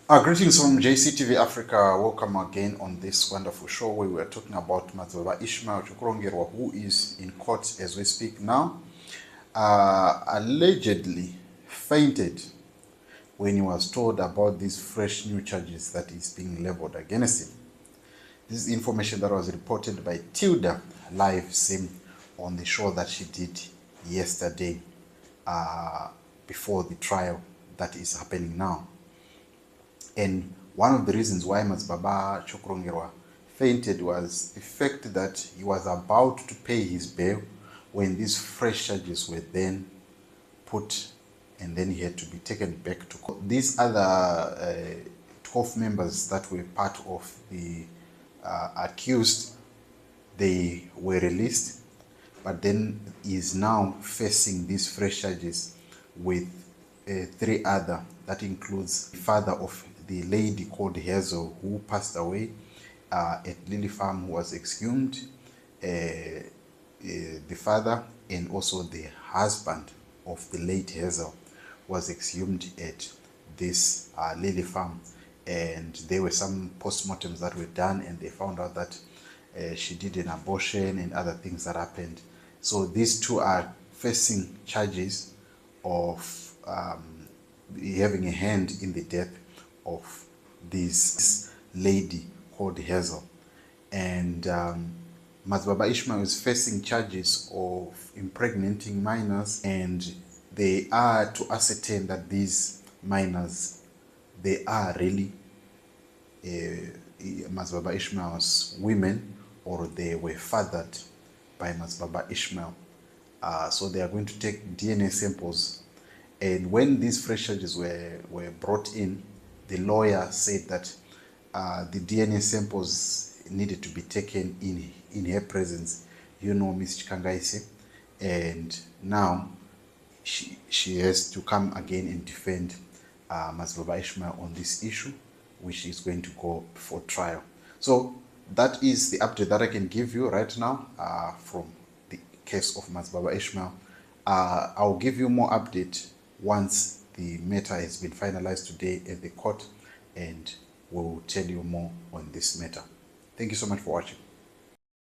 Greetings from JCTV Africa. Welcome again on this wonderful show where we are talking about Madzibaba Ishmael Chokurongerwa, who is in court as we speak now. Allegedly fainted when he was told about these fresh new charges that is being leveled against him. This is information that was reported by Tilda live Sim on the show that she did yesterday before the trial that is happening now. And one of the reasons why Madzibaba Chokurongerwa fainted was the fact that he was about to pay his bail when these fresh charges were then put, and then he had to be taken back to court. These other 12 members that were part of the accused, they were released, but then he is now facing these fresh charges with 3 other. That includes the father of the lady called Hazel, who passed away at Lily Farm, who was exhumed, the father, and also the husband of the late Hazel was exhumed at this Lily Farm. And there were some postmortems that were done, and they found out that she did an abortion and other things that happened. So these 2 are facing charges of having a hand in the death of this lady called Hazel. And Madzibaba Ishmael is facing charges of impregnating minors, and they are to ascertain that these minors, they are really Madzibaba Ishmael's women, or they were fathered by Madzibaba Ishmael. So they are going to take DNA samples. And when these fresh charges were brought in, the lawyer said that the DNA samples needed to be taken in her presence, Ms. Chikangaise, and now she has to come again and defend Madzibaba Ishmael on this issue, which is going to go before trial. So that is the update that I can give you right now from the case of Madzibaba Ishmael. I'll give you more update once the matter has been finalized today at the court, and we'll tell you more on this matter. Thank you so much for watching.